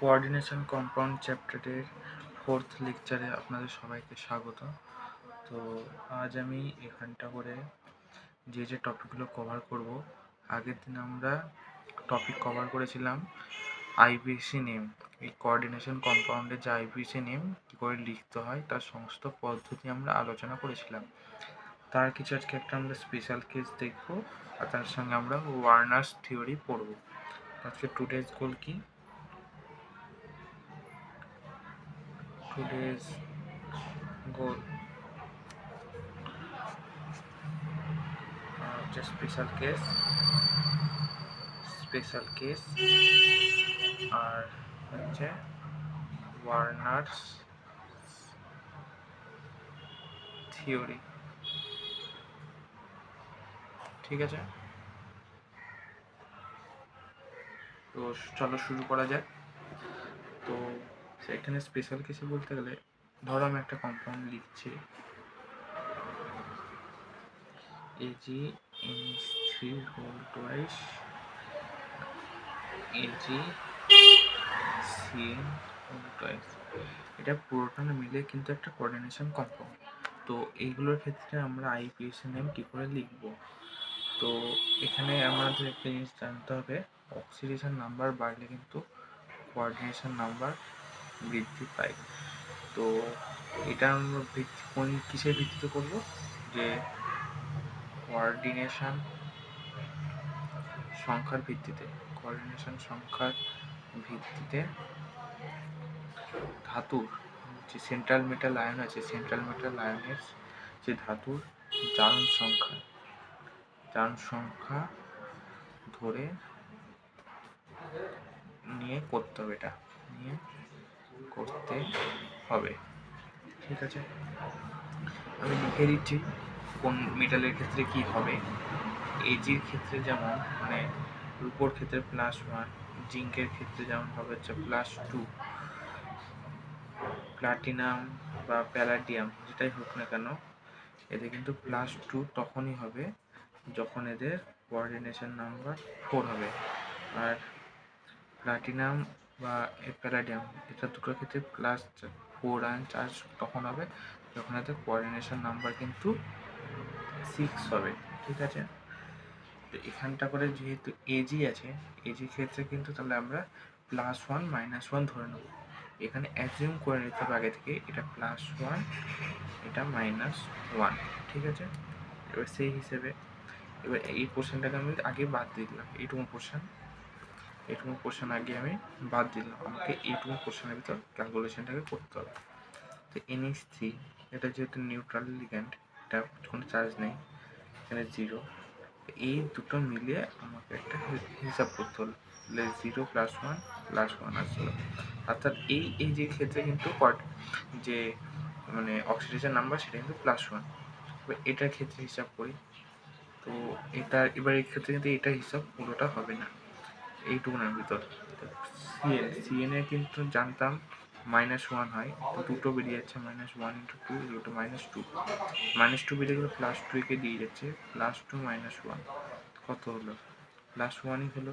Coordination compound চ্যাপ্টারের 4th লেকচারে আপনাদের সবাইকে স্বাগত। তো আজ আমি এখানটা করে যে টপিকগুলো কভার করব, আগের দিন আমরা টপিক কভার করেছিলাম আইপিএসি নেম। এই কোঅর্ডিনেশন কম্পাউন্ডের যে আইপিএসি নেম কী করে লিখতে হয় তার সমস্ত পদ্ধতি আমরা আলোচনা করেছিলাম। তার কিছু আজকে একটা আমরা স্পেশাল কেস দেখব, আর তার সঙ্গে আমরা ওয়ার্নার্স থিওরি পড়ব। আজকে টুডেজ গোল কি? Today's goal just special case আর হচ্ছে ওয়ার্নার্স থিওরি। ঠিক আছে, তো চলো শুরু করা যাক। তো এখানে স্পেশাল কেসে বলতে গেলে ধরো আমি একটা কম্পাউন্ড লিখছি AgNH3 whole twice AgCN whole twice। এটা পুরোটা মিলে কিন্তু একটা কোঅর্ডিনেশন কম্পাউন্ড। তো এইগুলোর ক্ষেত্রে আমরা আইপিএসি নেম কী করে লিখব? তো এখানে আমাদের একটা জিনিস জানতে হবে, অক্সিডেশন নাম্বার বাড়লে কিন্তু কোঅর্ডিনেশন নাম্বার বৃদ্ধি পায়। তো এটা আমরা কিসের ভিত্তিতে করব? যে কোঅর্ডিনেশন সংখ্যার ভিত্তিতে ধাতুর যে সেন্ট্রাল মেটাল আয়ন আছে, সেন্ট্রাল মেটাল আয়নের যে ধাতুর জারণ সংখ্যা ধরে নিয়ে করতে হবে। ঠিক আছে, আমি লিখে দিচ্ছি কোন মেটালের ক্ষেত্রে কি হবে। এজির ক্ষেত্রে যেমন মানে রূপোর ক্ষেত্রে +1, জিঙ্কের ক্ষেত্রে যেমন হবে হচ্ছে +2, প্লাটিনাম বা প্যালাডিয়াম যেটাই হোক না কেন এদের কিন্তু +2 তখনই হবে যখন এদের কোঅর্ডিনেশন নাম্বার 4 হবে। আর প্লাটিনাম বা প্যালাডিয়াম এটা দুটোর ক্ষেত্রে +4 আয়ন চার্জ তখন হবে যখন এদের কোঅর্ডিনেশন নাম্বার কিন্তু 6 হবে। ঠিক আছে, তো এখানটা করে যেহেতু এজি আছে, এজির ক্ষেত্রে কিন্তু তাহলে আমরা +1 -1 ধরে নেব। এখানে অ্যাজিউম করে নিতে হবে আগে থেকে এটা +1 এটা -1। ঠিক আছে, এবার সেই হিসেবে এবার এই পোর্শনটাকে আমি আগে বাদ দিয়ে দিলাম, এইটুকু পোর্শন আগে আমি বাদ দিলাম, আমাকে এইটুকু পোর্শনের ভিতর ক্যালকুলেশনটাকে করতে হবে। তো NH3 এটা যেহেতু নিউট্রাল লিগ্যান্ড, এটা কোনো চার্জ নেই, এখানে 0, এই দুটো মিলিয়ে আমাকে একটা হিসাব করতে হলো, 0 +1 আসলো। অর্থাৎ এই যে ক্ষেত্রে কিন্তু যে মানে অক্সিডেশন নাম্বার সেটা কিন্তু +1। এবার এটার ক্ষেত্রে হিসাব করি, তো এটা এবার এই ক্ষেত্রে কিন্তু এটা হিসাব পুরোটা হবে না এইটুকুনের ভিতর। সিএন এর কিন্তু জানতাম -1 হয়, তো দুটো বেরিয়ে যাচ্ছে -1 × 2 -2 বেরিয়ে গেলে +2 কে দিয়ে যাচ্ছে, +2 -1 কত হলো? +1ই হলো।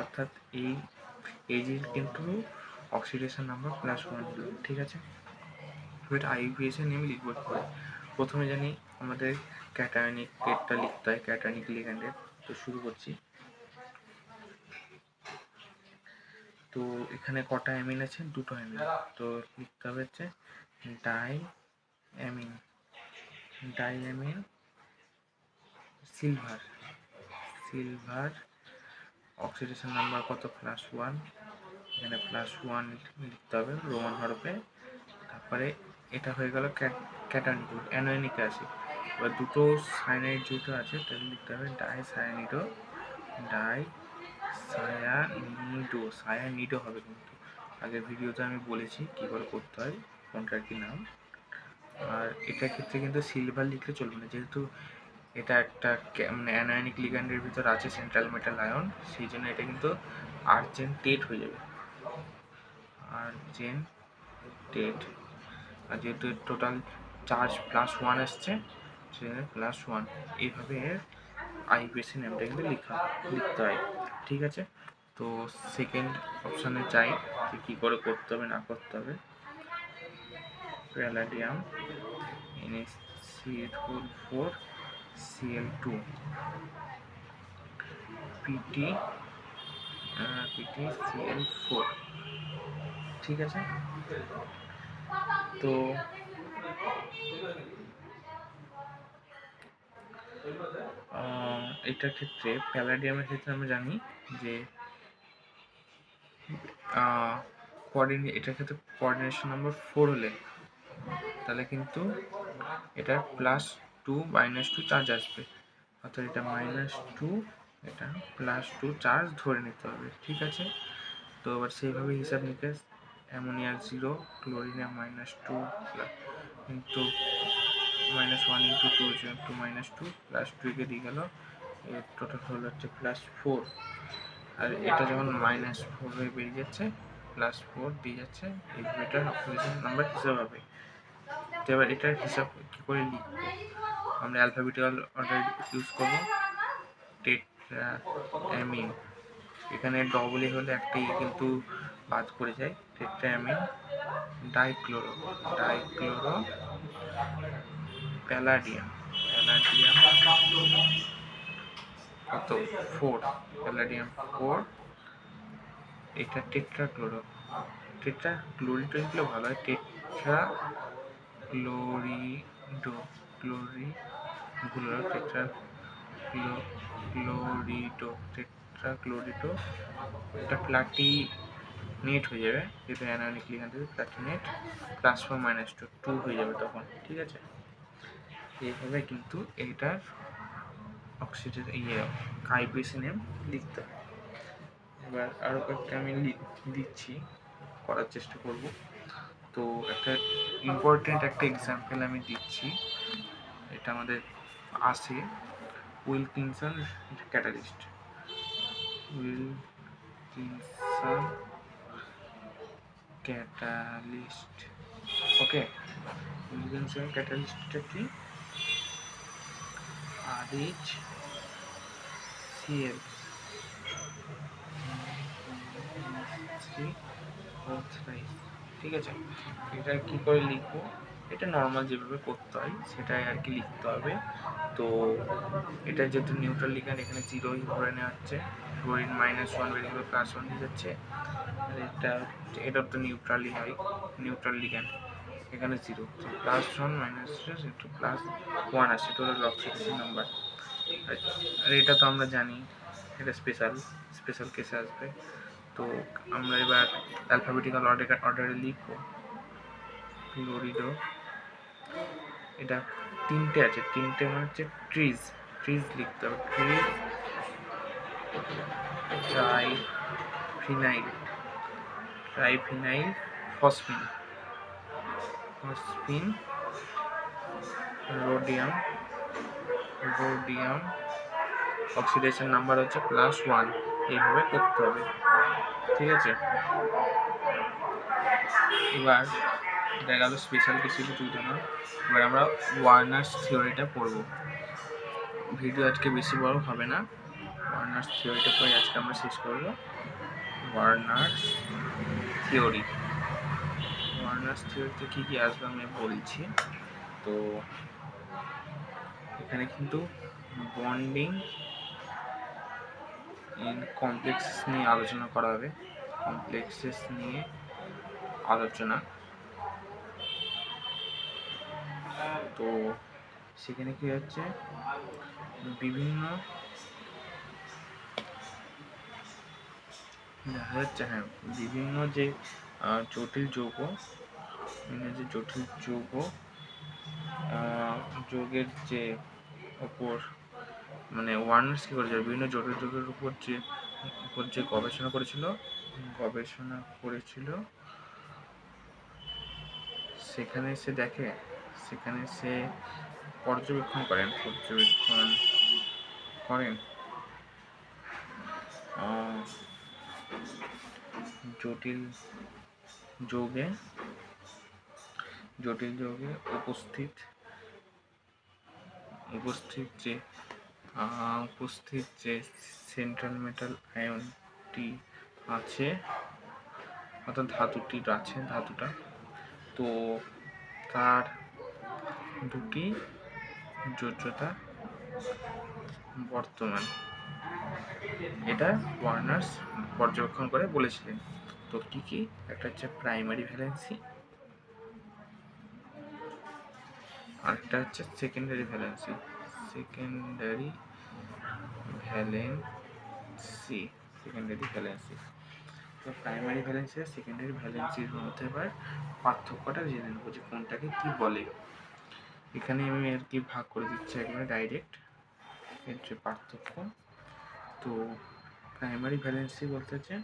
অর্থাৎ এই এজির কিন্তু অক্সিডেশন নাম্বার +1 হলো। ঠিক আছে, এবার আইপিএস এর নেম লিখবো। প্রথমে জানি আমাদের ক্যাটায়নিক কেটটা লিখতে হয়, ক্যাটায়নিক লিগ্যান্ডের। তো শুরু করছি। তো এখানে কটা অ্যামিন আছে? দুটো অ্যামিন। তো লিখতে হবে হচ্ছে ডাইঅ্যামিন সিলভার অক্সিডেশন নাম্বার কত? +1। এখানে +1 লিখতে হবে রোমান হরফে। তারপরে এটা হয়ে গেল ক্যাটায়নিক। অ্যানোয়নিকে আছে, এবার দুটো সায়ানাইড যেহেতু আছে তাহলে লিখতে হবে সায়ানিডো হবে। কিন্তু আগের ভিডিওতে আমি বলেছি কী করে করতে হয়, কোনটার কি নাম। আর এটার ক্ষেত্রে কিন্তু সিলভার লিখলে চলবে না, যেহেতু এটা একটা মানে অ্যানোয়নিক লিগ্যান্ডের ভিতর আছে সেন্ট্রাল মেটাল আয়ন, সেই জন্য এটা কিন্তু আর্জেন্টেট হয়ে যাবে, আর যেহেতু টোটাল চার্জ +1 আসছে সেখানে +1। এইভাবে আইপিএসি নেমটা কিন্তু লিখতে হয়। ঠিক আছে, তো সেকেন্ড অপশানে যাই যে কী করে করতে হবে না করতে হবে। প্যালাডিয়াম NaCl4 Cl2 PtCl4, ঠিক আছে। তো এটার ক্ষেত্রে প্যালাডিয়ামের ক্ষেত্রে আমরা জানি যে এটার ক্ষেত্রে কোঅর্ডিনেশন নাম্বার 4 হলে তাহলে কিন্তু এটা +2 -2 চার্জ আসবে, অর্থাৎ এটা -2 এটা +2 চার্জ ধরে নিতে হবে, ঠিক আছে। তো এবার সেইভাবে হিসাব নিকেশ অ্যামোনিয়া 0, ক্লোরিনে -2 কিন্তু -1 × 2 = -2 +2 কে দিয়ে গেল, এর টোটাল হলো হচ্ছে +4, আর এটা যখন -4 হয়ে বেরিয়ে যাচ্ছে +4 দিয়ে যাচ্ছে, এই দুটোর অক্সিজেন নাম্বার হিসাব হবে। তো এবার এটার হিসাব কী করে লিখব, আমরা অ্যালফাবেটিক্যাল অর্ডার ইউজ করব। টেট্রাঅ্যামিন, এখানে ডবল এ হলে একটা ই কিন্তু বাদ পড়ে যায়, টেট্রাঅ্যামিন ডাইক্লোরো প্যালাডিয়াম কত 4, প্যালাডিয়াম 4, এটা টেট্রাক্লোরিটো দিলে ভালো হয়, টেট্রাক্লোরিটো এটা প্লাটিনেট হয়ে যাবে, যেটা অ্যানায়নিক লিগ্যান্ড থেকে প্লাটিনেট, +4 -2 2 হয়ে যাবে তখন, ঠিক আছে। এইভাবে কিন্তু এইটার অক্সিজেন কাইবেসিনেম লিখতে হয়। এবার আরও কয়েকটা আমি দিচ্ছি, করার চেষ্টা করব। তো একটা ইম্পর্টেন্ট একটা এক্সাম্পল আমি দিচ্ছি, এটা আমাদের আসে উইলকিনসন ক্যাটালিস্ট। ওকে, উইলকিনসন ক্যাটালিস্টটা কি, RHCl, ঠিক আছে। এটা কি করে লিখবো, এটা নর্মাল যেভাবে করতে হয় সেটাই আর কি লিখতে হবে। তো এটা যেহেতু নিউট্রাল লিগ্যান্ড, এখানে 0 ধরে নেওয়া হচ্ছে, ক্লোরিন -1 বেরিয়ে গেলে +1 হয়ে যাচ্ছে, আর এটা তো নিউট্রালই হয়, নিউট্রাল লিগ্যান্ড, এখানে 0, +1 -1 আসছে, টোটাল অক্সিডেশন নাম্বার। আর এটা তো আমরা জানি এটা স্পেশাল কেসে আসবে। তো আমরা এবার অ্যালফাবেটিক্যাল অর্ডারে লিখব। ক্লোরিডো, এটা 3টে আছে, 3টে মানে হচ্ছে ট্রিজ লিখতে হবে, ট্রাইফিনাইল ফসফিন রোডিয়াম, অক্সিডেশন নাম্বার হচ্ছে +1, এইভাবে করতে হবে, ঠিক আছে। এবার দেখা গেল স্পেশাল কিছু তুলতে না, এবার আমরা ওয়ার্নার্স থিওরিটা পড়ব। ভিডিও আজকে বেশি বড় হবে না, ওয়ার্নার্স থিওরিটা পড়ে আজকে আমরা শেষ করব। ওয়ার্নার্স থিওরিতে কী কী আসবে আমি বলছি। তো এখানে কিন্তু বন্ডিং ইন কমপ্লেক্সেস নিয়ে আলোচনা করা হবে, তো সেখানে কি হচ্ছে, বিভিন্ন বিভিন্ন যে জটিল যৌগ, যৌগের যে ওপর মানে ওয়ার্নার্স কী করেছিল, বিভিন্ন জটিল যৌগের উপর যে গবেষণা করেছিল, সেখানে সে পর্যবেক্ষণ করেন জটিল যৌগে উপস্থিত যে সেন্ট্রাল মেটাল আয়ন ধাতুটি আছে, অর্থাৎ ধাতুটা, তো তার দুটি যোজ্যতা বর্তমান, এটা ওয়ার্নার্স পর্যবেক্ষণ করে বলেছিলেন। তো কি কি, একটা হচ্ছে প্রাইমারি ভ্যালেন্সি, আরেকটা হচ্ছে সেকেন্ডারি ভ্যালেন্সি। তো প্রাইমারি ভ্যালেন্সি আর সেকেন্ডারি ভ্যালেন্সির মধ্যে এবার পার্থক্যটা জেনে নেবো যে কোনটাকে কি বলে। এখানে আমি আর কি ভাগ করে দিচ্ছি একবারে ডাইরেক্ট এর যে পার্থক্য। তো প্রাইমারি ভ্যালেন্সি বলতে হচ্ছে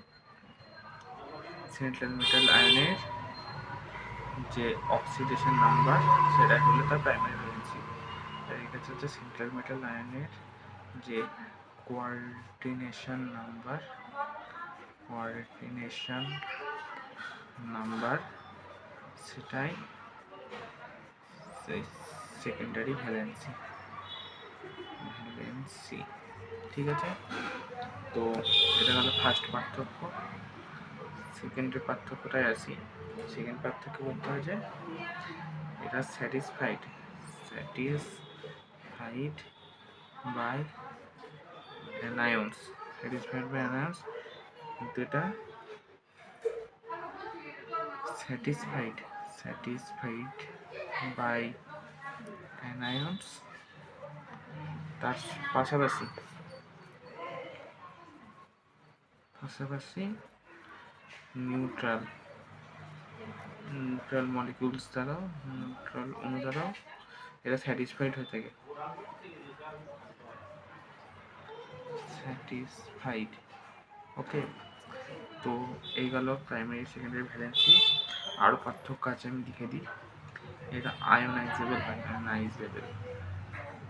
সেন্ট্রাল মেটাল আয়নের যে অক্সিডেশন নাম্বার সেটা হলো তার প্রাইমারি ভ্যালেন্সি। আর এটা হচ্ছে সেন্ট্রাল মেটাল আয়নের যে কোঅর্ডিনেশন নাম্বার সেটাই সেকেন্ডারি ভ্যালেন্সি। ঠিক আছে, তো এটা হলো ফার্স্ট পার্থক্য। সেকেন্ডের পার্থক্যটাই আসি। সেকেন্ড পার্থক্য বলতে হয় যে এটা স্যাটিসফাইড বাই অ্যানায়ন্স, কিন্তু এটা স্যাটিসফাইড বাই অ্যানায়ন্স, তার পাশাপাশি নিউট্রাল মলিকিউলস দ্বারাও, নিউট্রাল অণু দ্বারাও এটা স্যাটিসফাইড হয়ে থাকে। ওকে, তো এই গেল প্রাইমারি সেকেন্ডারি ভ্যালেন্সি। আরও পার্থক্য আছে, আমি লিখে দিই। এটা আয়োনাইজেবল,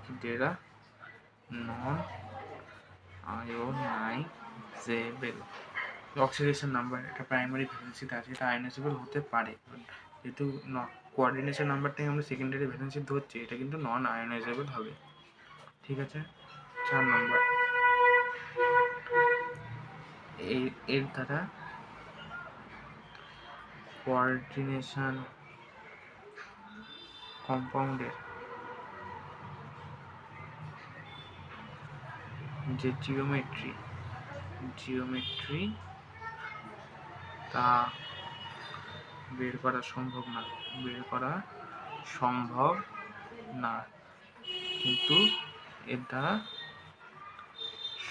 কিন্তু এরা নন আয়োনাইজেবল। অক্সিডেশন নাম্বার, এটা প্রাইমারি ভ্যালেন্সিতে আছে, এটা আয়োনাইজেবল হতে পারে, যেহেতু কোঅর্ডিনেশন নাম্বারটাই আমরা সেকেন্ডারি ভ্যালেন্সি ধরছি, এটা কিন্তু নন আয়োনাইজেবল হবে। ঠিক আছে, 4 নম্বর, এর দ্বারা কোঅর্ডিনেশন কম্পাউন্ডের যে জিওমেট্রি তা বের করা সম্ভব না, কিন্তু এর দ্বারা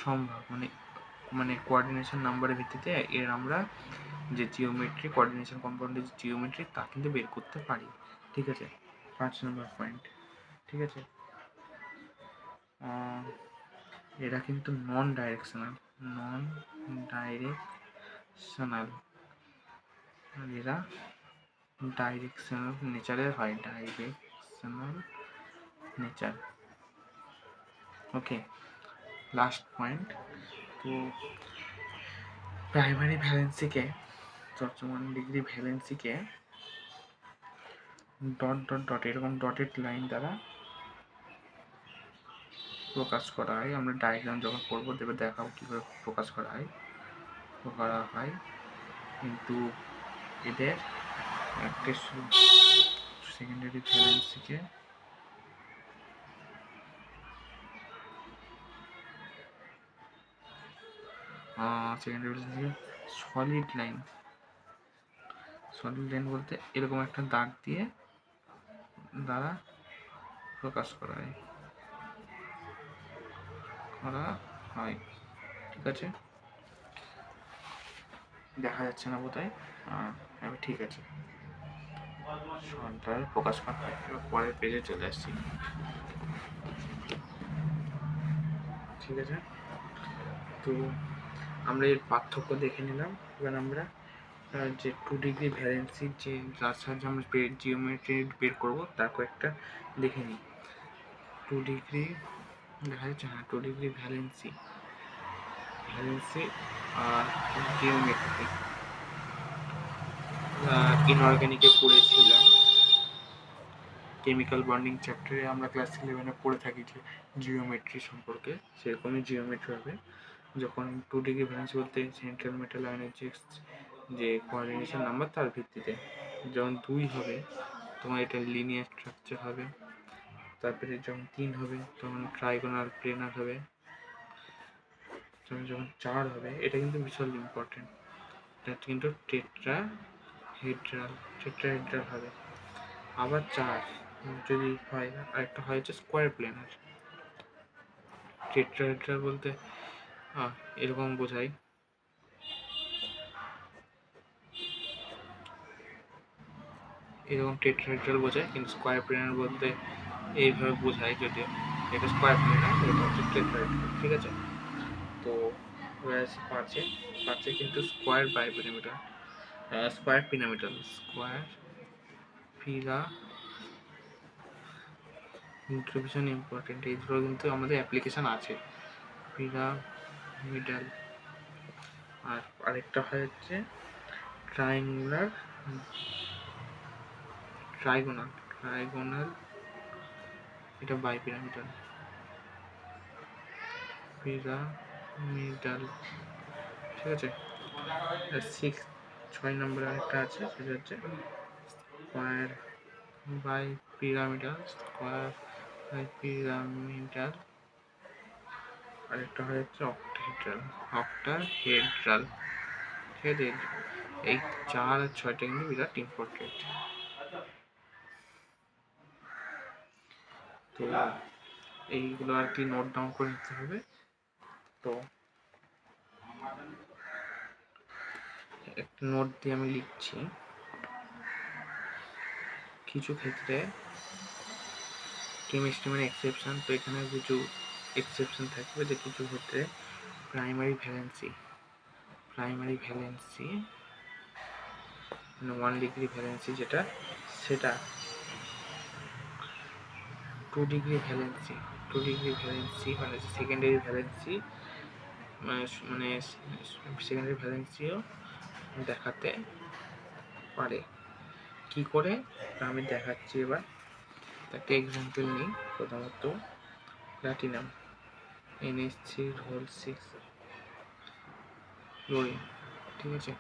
সম্ভব, মানে কোঅর্ডিনেশন নাম্বারের ভিত্তিতে এর আমরা যে জিওমেট্রি, কোঅর্ডিনেশন কম্পাউন্ডের যে জিওমেট্রি তা কিন্তু বের করতে পারি। ঠিক আছে, 5 নম্বর পয়েন্ট। ঠিক আছে, এরা কিন্তু নন ডাইরেকশনাল, এরা ডাইরেকশনাল নেচারের হয়, নেচার। ওকে, লাস্ট পয়েন্ট। তো প্রাইমারি ভ্যালেন্সিকে, চলমান ডিগ্রি ভ্যালেন্সিকে ডট এরকম ডটেড লাইন দ্বারা প্রকাশ করা হয়। আমরা ডায়াগ্রাম যখন করবো দেখাবো কীভাবে প্রকাশ করা হয়। কিন্তু এদের একটা সেকেন্ডারি ভ্যালেন্সিকে সলিড লাইন বলতে এরকম একটা দাগ দিয়ে দ্বারা প্রকাশ করা হয়। ঠিক আছে, দেখা যাচ্ছে না বোধহয়? ঠিক আছে, সরটার প্রকাশ করা হয়। পরের পেজে চলে আসছি। ঠিক আছে, তো আমরা এর পার্থক্য দেখে নিলাম। এবার আমরা যে 2 ডিগ্রি ভ্যালেন্সির যে যার সাহায্যে আমরা জিওমেট্রি বের করবো তার কয়েকটা দেখে নিই। 2 ডিগ্রি দেখা যাচ্ছে, 2 ডিগ্রি ভ্যালেন্সি আর জিওমেট্রি ইনঅর্গানিকে পড়েছিলাম, কেমিক্যাল বন্ডিং চ্যাপ্টারে আমরা ক্লাস 11-এ পড়ে থাকি যে জিওমেট্রি সম্পর্কে, সেরকমই জিওমেট্রি হবে। যখন 2 ডিগ্রি ভ্যালেন্সি বলতে সেন্ট্রাল মেটাল আয়নের যে কোঅর্ডিনেশন নাম্বার তার ভিত্তিতে, যখন 2 হবে তোমার এটা লিনিয়ার স্ট্রাকচার হবে, তারপরে যখন 3 হবে তখন ট্রাইগোনাল প্লেনার হবে, যখন 4 হবে এটা কিন্তু ভীষণ ইম্পর্টেন্ট, এটা কিন্তু টেট্রাহেড্রাল হবে। আবার 4 যদি হয় আরেকটা হয় হচ্ছে স্কোয়ার প্লেনার। টেট্রাহেড্রাল বলতে এরকম বোঝায়, এরকম টেট্রাহেড্রাল বোঝায়, কিন্তু স্কোয়ার প্লেনার বলতে এইভাবে বোঝায়, যদিও এটা স্কোয়ার প্লেনার, এটা হচ্ছে টেট্রাহেড্রাল। ঠিক আছে, তো পাঁচে কিন্তু square pyramidal, square pyramidal, square ভীষণ ইম্পর্টেন্ট, এইগুলো কিন্তু আমাদের অ্যাপ্লিকেশন আছে। পিরামিডাল। আর আরেকটা হয় হচ্ছে ট্রাইগোনাল, এটা বাইপিরামিডাল। ঠিক আছে, 6 নম্বরে আরেকটা আছে, সেটা হচ্ছে স্কোয়ার বাইপিরামিডাল, আরেকটা হয় হচ্ছে অক্টাহেড্রাল। ঠিক আছে, এই 4 আর 6টা কিন্তু বিরাট ইম্পর্টেন্ট। তো এইগুলো আর কি নোট ডাউন করে নিতে হবে। তো একটা নোট দিয়ে আমি লিখছি, কিছু ক্ষেত্রে কেমিস্ট্রি মানে এক্সেপশন, তো এখানে কিছু এক্সেপশন থাকবে, যে কিছু ক্ষেত্রে প্রাইমারি ভ্যালেন্সি মানে 1 ডিগ্রি ভ্যালেন্সি যেটা, সেটা 2 ডিগ্রি ভ্যালেন্সি মানে সেকেন্ডারি ভ্যালেন্সি, মানে সেকেন্ডারি ভ্যালেন্সিও দেখাতে পারে। কি করে আমি দেখাচ্ছি এবার, একটা এক্সাম্পল নিই। প্রথমত প্লাটিনাম NH3 ক্লোরিন। ঠিক আছে,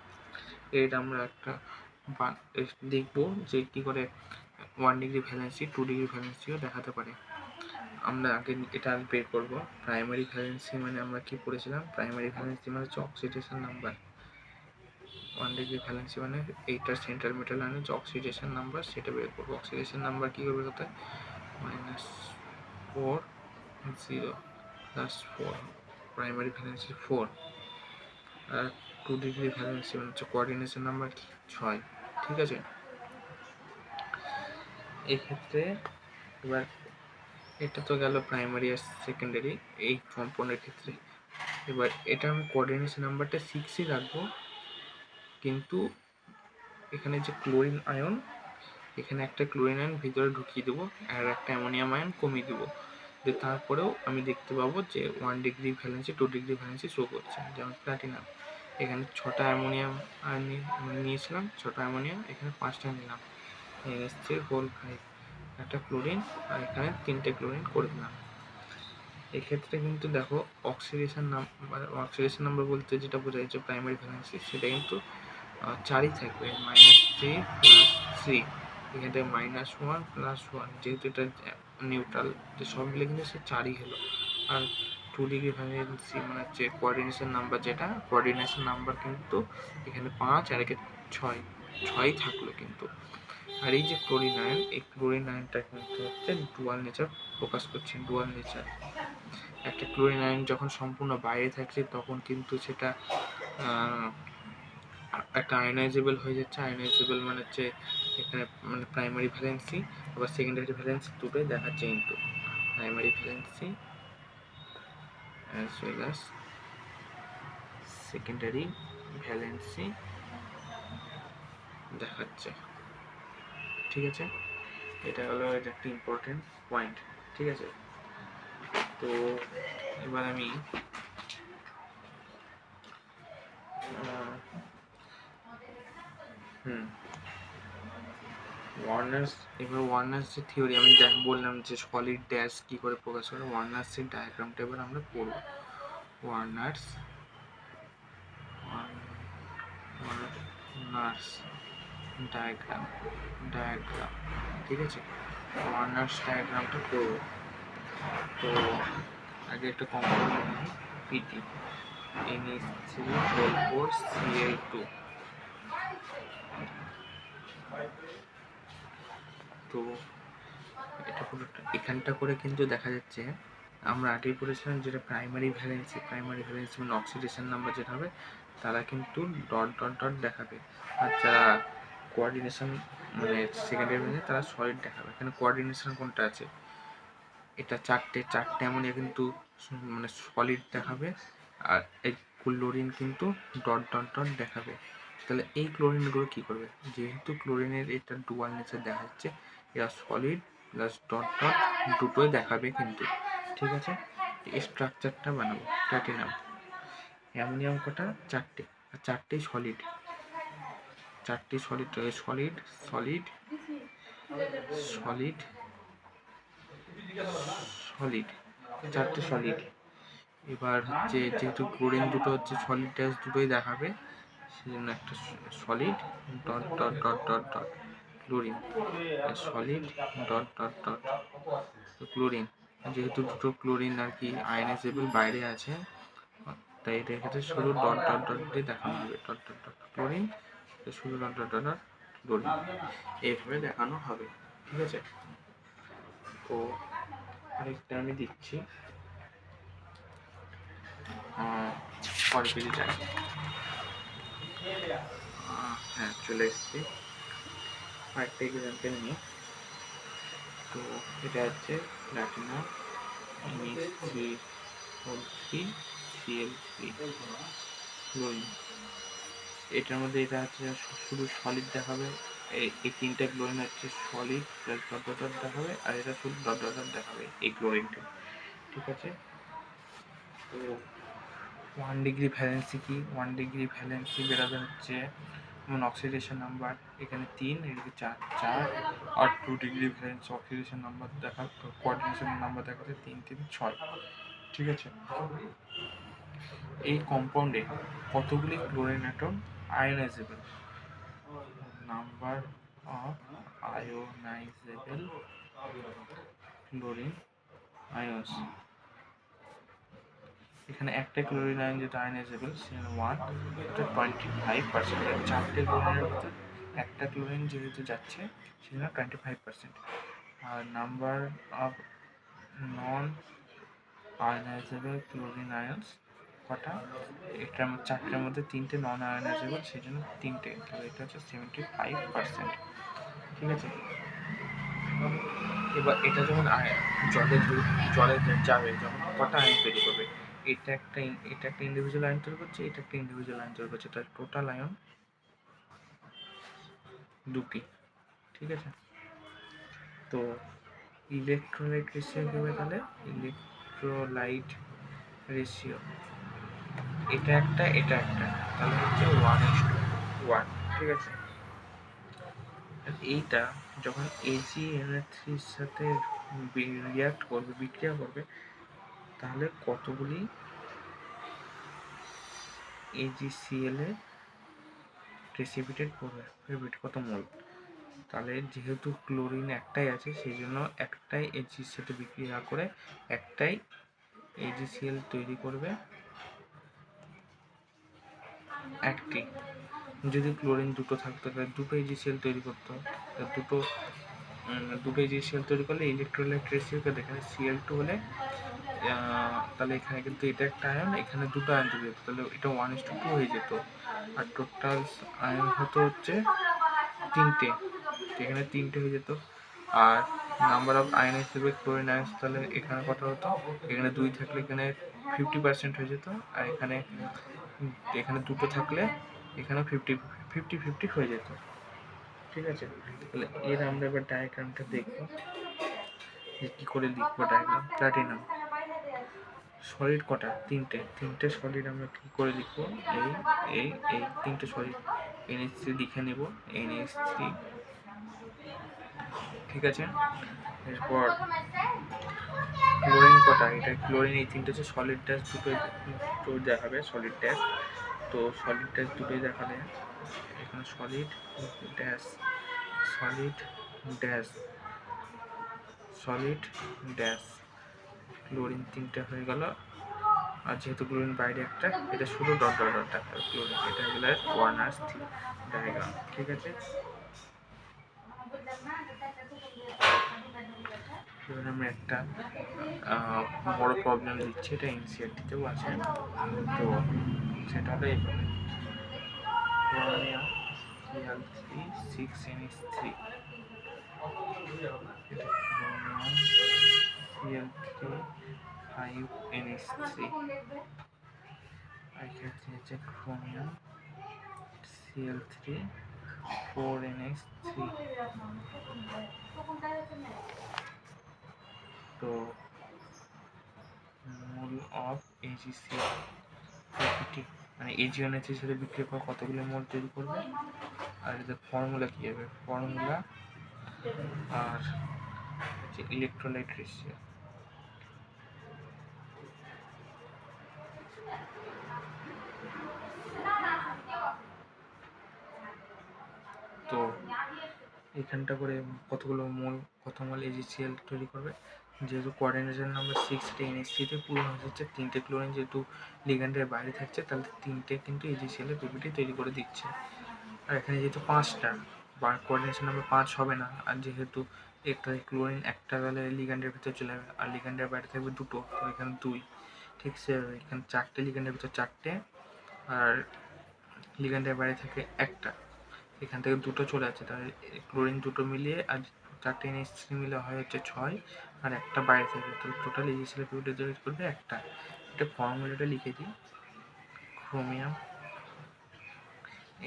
এটা আমরা একটা দেখবো যে কি করে 1 ডিগ্রি ভ্যালেন্সি 2 ডিগ্রি ভ্যালেন্সিও দেখাতে পারে। আমরা আগে এটা বের করবো। প্রাইমারি ভ্যালেন্সি মানে আমরা কি পড়েছিলাম, প্রাইমারি ভ্যালেন্সি মানে হচ্ছে অক্সিডেশন নাম্বার। 1 ডিগ্রি ভ্যালেন্সি মানে এইটার সেন্ট্রাল মেটাল আয়নের যে অক্সিডেশন নাম্বার সেটা বের করবো। অক্সিডেশন নাম্বার কি করবে কথা, -4 0 +4, প্রাইমারি ভ্যালেন্সি 4। আর 2 ডিগ্রি ভ্যালেন্সি মানে হচ্ছে কোঅর্ডিনেশন নাম্বার কি 6। ঠিক আছে, এক্ষেত্রে এবার এটা তো গেল প্রাইমারি আর সেকেন্ডারি এই কম্পাউন্ডের ক্ষেত্রে। এবার এটা আমি কোঅর্ডিনেশন নাম্বারটা 6ই রাখবো, কিন্তু এখানে যে ক্লোরিন আয়ন, এখানে একটা ক্লোরিন আয়ন ভিতরে ঢুকিয়ে দেবো আর একটা অ্যামোনিয়াম আয়ন কমিয়ে দেবো, যে তারপরেও আমি দেখতে পাবো যে 1 degree valency 2 degree valency show করছে। যেমন প্লাটিনাম, এখানে 6টা অ্যামোনিয়াম আয়ন নিয়েছিলাম, 6টা অ্যামোনিয়াম, এখানে 5টা নিলাম, NH3 একটা ক্লোরিন, আর এখানে 3টে ক্লোরিন করে দিলাম। এক্ষেত্রে কিন্তু দেখো অক্সিডেশন নাম্বার বলতে যেটা বোঝা যাচ্ছে প্রাইমারি ভ্যালেন্সি, সেটা কিন্তু 4ই থাকবে, -3 + 3, এখানে -1 + 1, যেহেতু এটা নিউট্রাল, যে সব মিলে কিন্তু সে 4ই হলো। আর 2 ডিগ্রি ভ্যালেন্সি মানে হচ্ছে কোঅর্ডিনেশন নাম্বার, যেটা কোঅর্ডিনেশন নাম্বার কিন্তু এখানে 5 আর এখানে 6ই থাকলো কিন্তু। আর এই যে ক্লোরিন আয়ন, এই ক্লোরিন আয়নটা কিন্তু হচ্ছে ডুয়াল নেচার প্রকাশ করছে। ডুয়াল নেচার, একটা ক্লোরিন আয়ন যখন সম্পূর্ণ বাইরে থাকছে তখন কিন্তু সেটা একটা আয়নাইজেবল হয়ে যাচ্ছে। আয়নাইজেবল মানে হচ্ছে এখানে মানে প্রাইমারি ভ্যালেন্সি আবার সেকেন্ডারি ভ্যালেন্সি দুটোই দেখাচ্ছে, কিন্তু primary valency as well as secondary valency দেখাচ্ছে। ঠিক আছে, এটা হলো একটা ইম্পর্টেন্ট পয়েন্ট। ঠিক আছে, তো এবার আমি ওয়ার্নার্স যে থিওরি আমি বললাম যে সলিড ড্যাশ কি করে প্রকাশ করে, ওয়ার্নার্সের ডায়াগ্রামটা এবার আমরা পড়ব। ওয়ার্নার্স ওয়ার্নার্স ডায়াগ্রাম ঠিক আছে, ওয়ার্নার্স ডায়াগ্রামটা করবো। তো আগে একটা কম্পাউন্ড নিই, পিটি NH3 তো এটা পুরোটা এখানটা করে কিন্তু দেখা যাচ্ছে আমরা আগেই পড়েছিলাম যেটা প্রাইমারি ভ্যালেন্সি মানে অক্সিডেশন নাম্বার যেটা হবে তারা কিন্তু ডট ডট ডট দেখাবে, আর যারা কোঅর্ডিনেশন মানে সেকেন্ডারি ভ্যালেন্সি তারা সলিড দেখাবে। এখানে কোঅর্ডিনেশন কোনটা আছে, এটা চারটে অ্যামোনিয়া কিন্তু মানে সলিড দেখাবে, আর এই ক্লোরিন কিন্তু ডট ডট ডট দেখাবে। তাহলে এই ক্লোরিনগুলো কী করবে, যেহেতু ক্লোরিনের এটা ডুয়াল নেচার দেখা যাচ্ছে, এরা সলিড প্লাস ডট ডট দুটোই দেখাবে কিন্তু, ঠিক আছে। এই স্ট্রাকচারটা বানাবো প্ল্যাটিনাম। অ্যামোনিয়াম কটা, চারটে, আর চারটেই সলিড, চারটে সলিড। এবার হচ্ছে যেহেতু ক্লোরিন দুটো হচ্ছে সলিড ড্যাশ দুটোই দেখাবে, সেই জন্য একটা solid dot dot dot dot dot chlorine, solid dot dot dot chlorine. যেহেতু দুটো ক্লোরিন আর কি আয়নাইজেবল বাইরে আছে, তাই এটা এক্ষেত্রে শুধু ডট ডট ডট দিয়ে দেখানো হবে, ডট ডট ডট ক্লোরিন, শুধু ডট ডট ডট ক্লোরিন, এইভাবে দেখানো হবে, ঠিক আছে। তো আরেকটা আমি দিচ্ছি, হ্যাঁ চলে এসছি, আরেকটা এক্সাম্পল নিই। তো এটা হচ্ছে প্ল্যাটিনাম NH3O3Cl3 ক্লোরিন। এটার মধ্যে এটা হচ্ছে শুধু সলিড দেখাবে, এই তিনটে ক্লোরিন হচ্ছে solid plus dot dot dot দেখাবে, আর এটা শুধু ডট ডট ডট দেখাবে এই ক্লোরিনটা, ঠিক আছে। তো 1 ডিগ্রি ভ্যালেন্সি কি, 1 ডিগ্রি ভ্যালেন্সি বেরোবে হচ্ছে যেমন অক্সিডেশন নাম্বার এখানে 3, এদিকে 4, আর 2 ডিগ্রি ভ্যালেন্সি অক্সিডেশন নাম্বার দেখা, কোঅর্ডিনেশন নাম্বার দেখাচ্ছে 3 3 6, ঠিক আছে। এই কম্পাউন্ডে কতগুলি chlorine atom ionizable, number of ionizable chlorine ions. এখানে একটা ক্লোরিন আয়ন যেটা আয়নাইজেবল সেখানে 1, এটা 25%। চারটে ক্লোরিনের ভিতর একটা ক্লোরিন যেহেতু যাচ্ছে সেখানে 25%। আর number of non ionizable chlorine ions কটা, এটার চারটের মধ্যে 3টে নন আয়নাইজেবল, সেই জন্য 3টে, তাহলে এটা হচ্ছে 75%, ঠিক আছে। এবার এটা যখন জলে যাবে, যখন কটা আয়ন তৈরি করবে, এটা একটা ইন্ডিভিজুয়াল আয়ন তৈরি করছে, এটা একটা ইন্ডিভিজুয়াল আয়ন তৈরি করছে, তার টোটাল আয়ন 2টি, ঠিক আছে। তো ইলেকট্রোলাইট রেশিও কি হবে তাহলে, ইলেকট্রোলাইট রেশিও এটা একটা তাহলে হচ্ছে 1:1, ঠিক আছে। এইটা যখন AgNH3 সাথে বিক্রিয়া করবে তাহলে কতগুলি AgCl এ প্রেসিপিটেট করবে, কত মোল। তাহলে যেহেতু ক্লোরিন একটাই আছে সেই জন্য একটাই Ag সাথে বিক্রিয়া করে একটাই AgCl তৈরি করবে একটি। যদি ক্লোরিন দুটো থাকতো তাহলে দুটো AgCl তৈরি করতো, দুটো AgCl তৈরি করলে ইলেকট্রোলাইট রেশিওকে দেখেন Cl2 হলে তাহলে এখানে কিন্তু এটা একটা আয়ন, এখানে দুটো আয়ন তৈরি হতো, তাহলে এটা 1:2 হয়ে যেত, আর টোটাল আয়ন হতো হচ্ছে 3টে, এখানে 3টে হয়ে যেত। আর নাম্বার অফ আয়নাইজেবল ক্লোরিন আয়নস তাহলে এখানে কত হতো, এখানে 2 থাকলে এখানে 50% হয়ে যেত, আর এখানে দুটো থাকলে এখানে 50-50 হয়ে যেত, ঠিক আছে। তাহলে এর আমরা এবার ডায়াগ্রামটা দেখবো যে কী করে লিখবো ডায়াগ্রাম। প্ল্যাটিনাম সলিড কটা, 3টে সলিড আমরা কী করে লিখবো, এই 3টে সলিড, NH3 লিখে নেব, NH3, ঠিক আছে। এরপর ক্লোরিন কটা, এটা ক্লোরিন এই 3টে হচ্ছে সলিড ড্যাশ দুটোই দেখাবে, সলিড ড্যাশ, তো সলিড ড্যাশ দুটোই দেখালে এখানে solid dash solid dash solid dash chlorine 3টে হয়ে গেল। আর যেহেতু ক্লোরিন বাইরে একটা, এটা শুধু ডট ডট ডট একটা ক্লোরিন, এটা হলো ওয়ার্নার্স ডায়াগ্রাম। ঠিক আছে, এবার আমি একটা বড় প্রবলেম দিচ্ছি, এটা এনসিইআরটিতেও আছে। তো সেটা হলো এইভাবে, Cl3 6NH3, Cl3 5NH3, এক্ষেত্রে হচ্ছে ক্রোমিয়াম Cl3 4NH3। তো মোল অফ AgCl প্রপার্টি মানে AgNH এর সাথে বিক্রিয়া করে কতগুলো মোল তৈরি করবে, আর এদের ফর্মুলা কী হবে, ফর্মুলা আর হচ্ছে ইলেকট্রোলাইট রেশিও। তো এখানটা করে কতগুলো মোল কত মোল AgCl তৈরি করবে, যেহেতু কোঅর্ডিনেশন নাম্বার 6 NH3 পুরো হচ্ছে 3টে ক্লোরিন, যেহেতু লিগ্যান্ডের বাইরে থাকছে তাহলে 3টে কিন্তু AgCl এর প্রপার্টি তৈরি করে দিচ্ছে। আর এখানে যেহেতু 5টা বা কোঅর্ডিনেশন নাম্বার 5 হবে না, আর যেহেতু একটা ক্লোরিন একটা গেলে লিগ্যান্ডের ভিতরে চলে যাবে আর লিগ্যান্ডের বাইরে থাকবে 2টো, তো এখানে 2। ঠিক সে এখানে 4টে লিগ্যান্ডের ভিতরে 4টে আর লিগ্যান্ডের বাইরে থাকে একটা, এখান থেকে 2টো চলে যাচ্ছে, তাহলে ক্লোরিন 2টো মিলিয়ে আর 4টে NH3 মিলে হয় হচ্ছে 6, আর একটা বাইরে থাকে, তাহলে টোটাল AgCl প্রপার্টি তৈরি করবে একটা। এটা ফর্মুলাটা লিখে দিই, chromium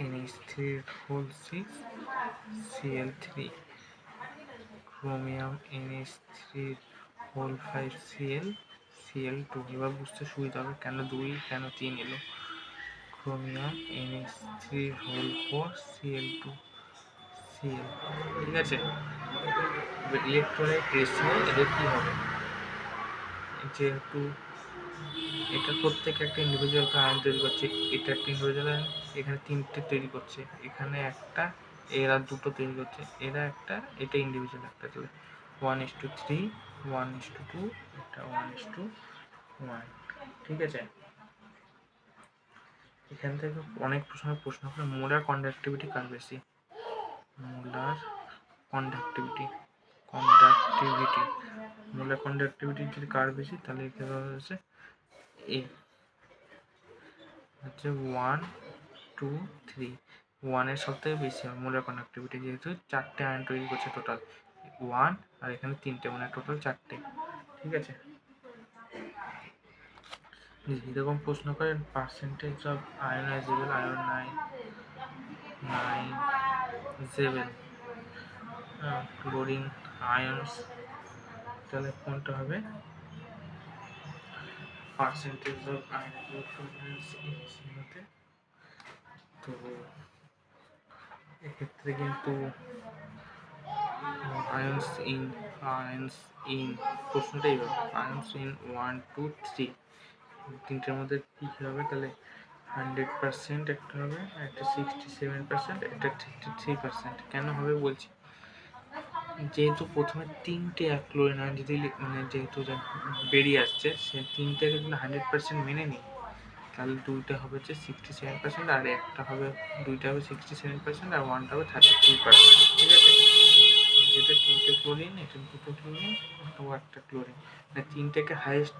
NH3 whole 6 Cl3, chromium NH3 whole 5 Cl2। এবার বুঝতে সুবিধা হবে কেন 2 কেন 3 এলো। Chromium NH3 whole 4 Cl2 Cl। ঠিক আছে, এবার ইলেকট্রোলাইট রেশিও এদের কী হবে, যেহেতু এটা প্রত্যেক একটা ইন্ডিভিজুয়াল আয়ন তৈরি করছে, এটা একটা ইন্ডিভিজুয়াল আয়ন, এখানে 3টে তৈরি করছে, এখানে একটা, এরা 2টো তৈরি করছে, এরা একটা, এটা ইন্ডিভিজুয়াল একটা, তাহলে 1:3 1:2, এটা 1:1। ঠিক আছে, এখান থেকে অনেক প্রশ্ন করে মোলার কন্ডাক্টিভিটি কার বেশি, মোলার কন্ডাক্টিভিটি মোলার কন্ডাক্টিভিটি যদি কার বেশি, তাহলে এখানে হচ্ছে এই হচ্ছে 1 2 3, 1-এর সব থেকে বেশি হবে মোলার কন্ডাক্টিভিটি, যেহেতু 4টে আয়ন তৈরি করছে টোটাল 1, আর এখানে 3টে, মানে টোটাল 4টে। ঠিক আছে, এরকম প্রশ্ন করেন percentage of ionizable ion 9 chlorine ions, তাহলে কোনটা হবে, পার্সেন্টেজ অফ আয়োনাইজেবল। তো এক্ষেত্রে কিন্তু আয়ন্স ইন প্রশ্নটাই হবে আয়ন্স ইন 1 2 3, 3টের মধ্যে কী হবে, তাহলে 100% একটা হবে, একটা 67%, একটা 33%। কেন হবে বলছি, যেহেতু প্রথমে 3টে ক্লোরিন আয়ন যদি মানে যেহেতু বেরিয়ে আসছে, সে 3টাকে যদি 100% মেনে নিই, তাহলে 2টা হবে হচ্ছে 67%, আর একটা হবে 2টা হবে 67%, আর 1টা হবে 33%। ঠিক আছে, যেটা 3টে ক্লোরিন, এটা 2টো ক্লোরিন, একটা ক্লোরিন, মানে 3টাকে হাইয়েস্ট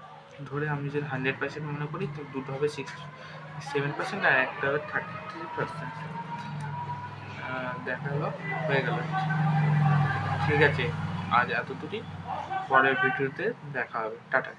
ধরে আমি যদি 100% মনে করি, তো 2টো হবে 67% আর একটা হবে 33%। দেখা হলো, হয়ে গেল। ঠিক আছে, আজ এতটুকুই, পরের ভিডিওতে দেখা হবে, টাটা।